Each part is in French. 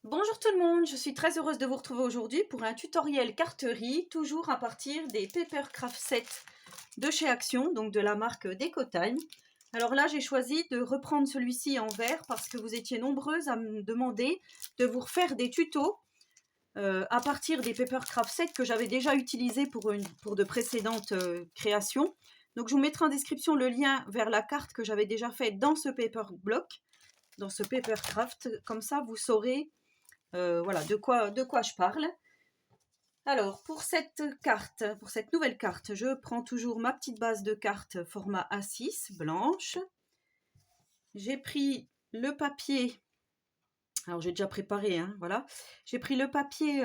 Bonjour tout le monde, je suis très heureuse de vous retrouver aujourd'hui pour un tutoriel carterie, toujours à partir des Papercraft 7 de chez Action, donc de la marque Decotime. Alors là, j'ai choisi de reprendre celui-ci en vert parce que vous étiez nombreuses à me demander de vous refaire des tutos à partir des Papercraft 7 que j'avais déjà utilisés pour de précédentes créations. Donc je vous mettrai en description le lien vers la carte que j'avais déjà faite dans ce Paperblock, dans ce Papercraft, comme ça vous saurez voilà de quoi je parle. Alors pour cette nouvelle carte, je prends toujours ma petite base de carte format A6 blanche. J'ai pris le papier, alors j'ai déjà préparé, hein, voilà. J'ai pris le papier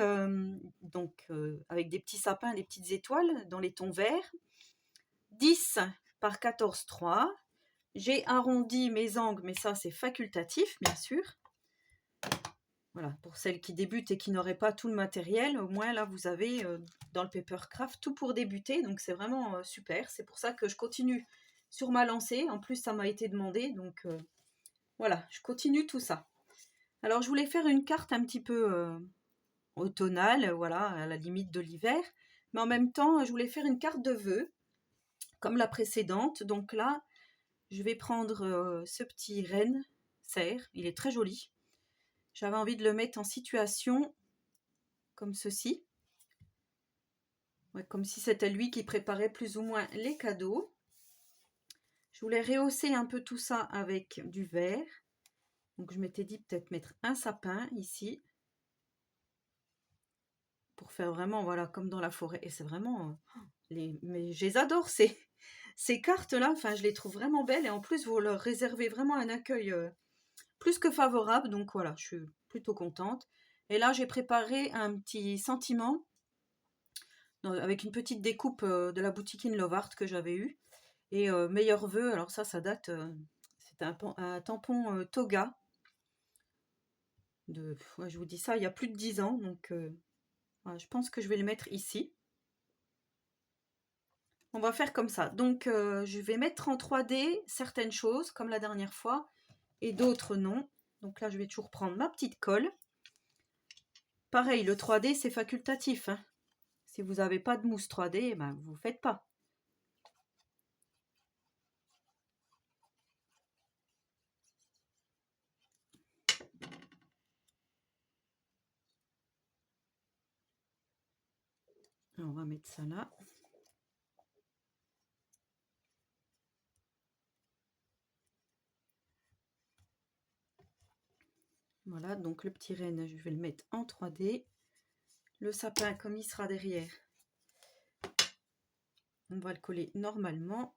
avec des petits sapins, des petites étoiles dans les tons verts, 10 par 14,3. J'ai arrondi mes angles, mais ça c'est facultatif bien sûr. Voilà, pour celles qui débutent et qui n'auraient pas tout le matériel, au moins là vous avez dans le Papercraft tout pour débuter, donc c'est vraiment super. C'est pour ça que je continue sur ma lancée, en plus ça m'a été demandé, donc voilà, je continue tout ça. Alors je voulais faire une carte un petit peu automnale, voilà, à la limite de l'hiver, mais en même temps je voulais faire une carte de vœux, comme la précédente, donc là je vais prendre ce petit renne cerf, il est très joli. J'avais envie de le mettre en situation comme ceci. Ouais, comme si c'était lui qui préparait plus ou moins les cadeaux. Je voulais rehausser un peu tout ça avec du vert. Donc je m'étais dit peut-être mettre un sapin ici. Pour faire vraiment, voilà, comme dans la forêt. Et c'est vraiment... mais je les adore, ces cartes-là. Enfin, je les trouve vraiment belles. Et en plus, vous leur réservez vraiment un accueil plus que favorable. Donc voilà, je suis plutôt contente. Et là, j'ai préparé un petit sentiment avec une petite découpe de la boutique In Love Art que j'avais eue. Et meilleur vœu, alors ça date, c'était un tampon Toga. Ouais, je vous dis ça, il y a plus de 10 ans, donc voilà, je pense que je vais le mettre ici. On va faire comme ça. Donc je vais mettre en 3D certaines choses, comme la dernière fois, et d'autres non. Donc là, je vais toujours prendre ma petite colle. Pareil, le 3D, c'est facultatif, hein. Si vous n'avez pas de mousse 3D, ben, vous ne faites pas. Alors, on va mettre ça là. Voilà, donc le petit renne, je vais le mettre en 3D. Le sapin, comme il sera derrière, on va le coller normalement.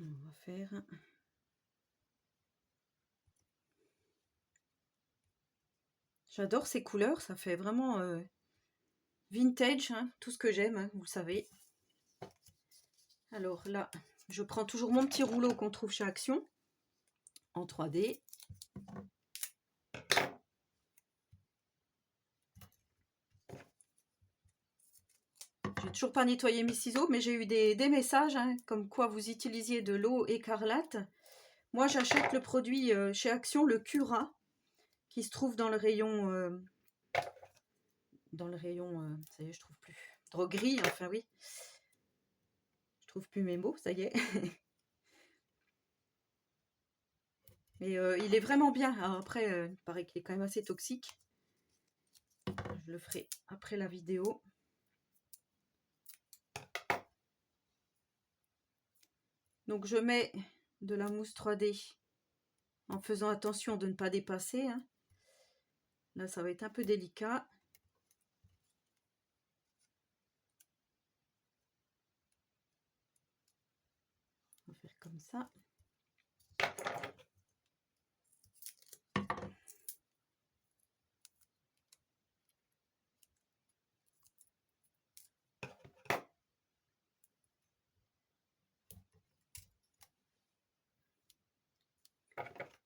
On va faire... J'adore ces couleurs, ça fait vraiment vintage, hein, tout ce que j'aime, hein, vous le savez. Alors là, je prends toujours mon petit rouleau qu'on trouve chez Action, en 3D. J'ai toujours pas nettoyé mes ciseaux, mais j'ai eu des messages, hein, comme quoi vous utilisiez de l'eau écarlate. Moi, j'achète le produit chez Action, le Cura, qui se trouve dans le rayon... ça y est, je trouve plus. Droguerie, enfin oui. Je trouve plus mes mots, ça y est. Mais il est vraiment bien. Alors après, il paraît qu'il est quand même assez toxique. Je le ferai après la vidéo. Donc je mets de la mousse 3D en faisant attention de ne pas dépasser, hein. Là, ça va être un peu délicat. On va faire comme ça.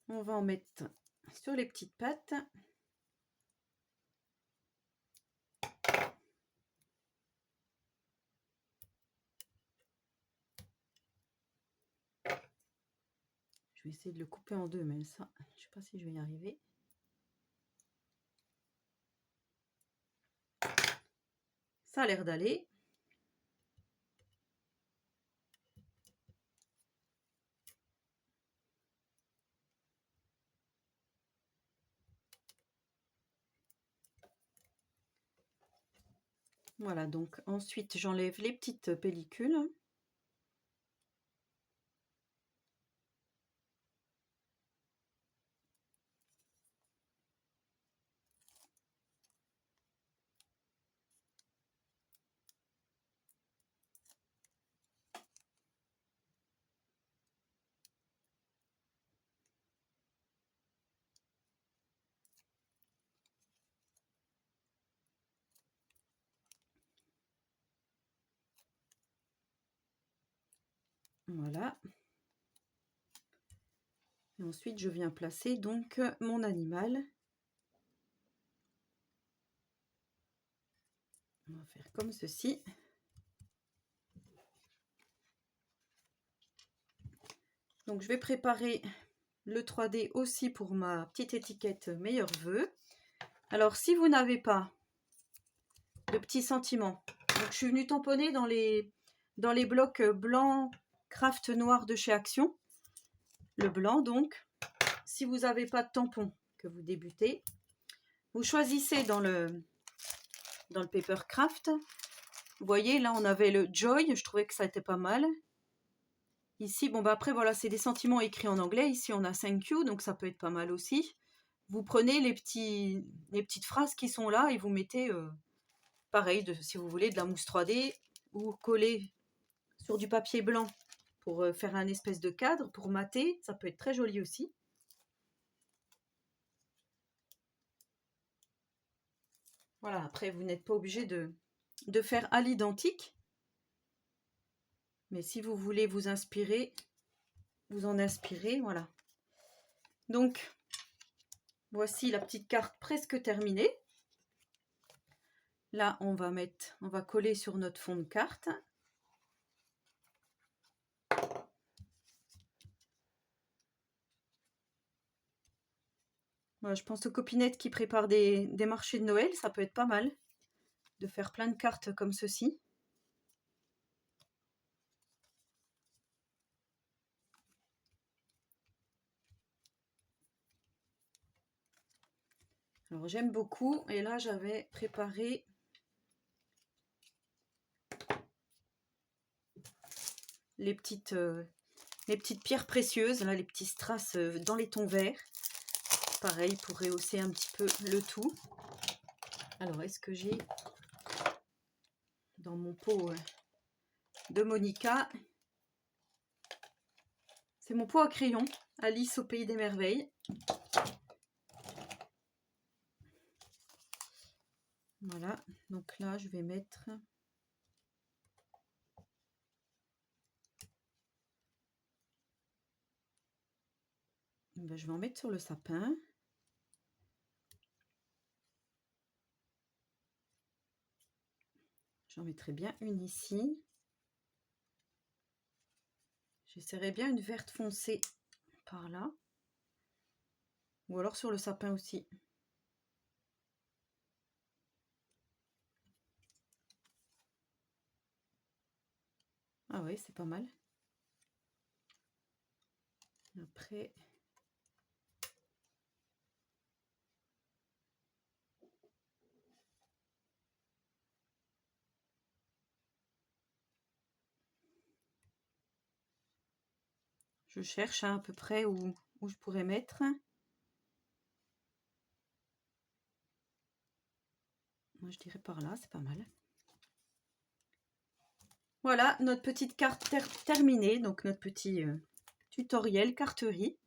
On va en mettre sur les petites pattes. vais essayer de le couper en deux, mais ça, je sais pas si je vais y arriver. Ça a l'air d'aller. Voilà, donc ensuite j'enlève les petites pellicules. Voilà. Et ensuite, je viens placer donc mon animal. On va faire comme ceci. Donc, je vais préparer le 3D aussi pour ma petite étiquette meilleurs vœux. Alors, si vous n'avez pas de petits sentiments, donc je suis venue tamponner dans les blocs blancs craft noir de chez Action. Le blanc, donc. Si vous n'avez pas de tampon, que vous débutez, vous choisissez dans le paper craft. Vous voyez, là, on avait le Joy. Je trouvais que ça était pas mal. Ici, bon, bah après, voilà, c'est des sentiments écrits en anglais. Ici, on a thank you, donc ça peut être pas mal aussi. Vous prenez les petites phrases qui sont là et vous mettez, pareil, si vous voulez, de la mousse 3D ou coller sur du papier blanc pour faire un espèce de cadre, pour mater. Ça peut être très joli aussi. Voilà, après, vous n'êtes pas obligé de faire à l'identique. Mais si vous voulez vous inspirer, vous en inspirez, voilà. Donc, voici la petite carte presque terminée. Là, on va coller sur notre fond de carte. Voilà, je pense aux copinettes qui préparent des marchés de Noël, ça peut être pas mal de faire plein de cartes comme ceci. Alors j'aime beaucoup, et là j'avais préparé les petites pierres précieuses, là, les petits strass dans les tons verts. Pareil pour rehausser un petit peu le tout. Alors est-ce que j'ai dans mon pot de Monica, c'est mon pot à crayon, Alice au pays des merveilles. Voilà, donc là je vais mettre je vais en mettre sur le sapin. J'en mettrai bien une ici. J'essaierai bien une verte foncée par là. Ou alors sur le sapin aussi. Ah oui, c'est pas mal. Après... Je cherche à peu près où je pourrais mettre. Moi, je dirais par là, c'est pas mal. Voilà, notre petite carte terminée, donc notre petit tutoriel carterie.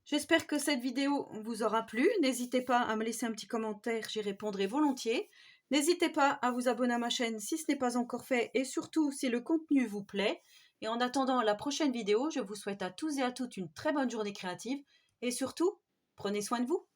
J'espère que cette vidéo vous aura plu. N'hésitez pas à me laisser un petit commentaire, j'y répondrai volontiers. N'hésitez pas à vous abonner à ma chaîne si ce n'est pas encore fait et surtout si le contenu vous plaît. Et en attendant la prochaine vidéo, je vous souhaite à tous et à toutes une très bonne journée créative et surtout, prenez soin de vous.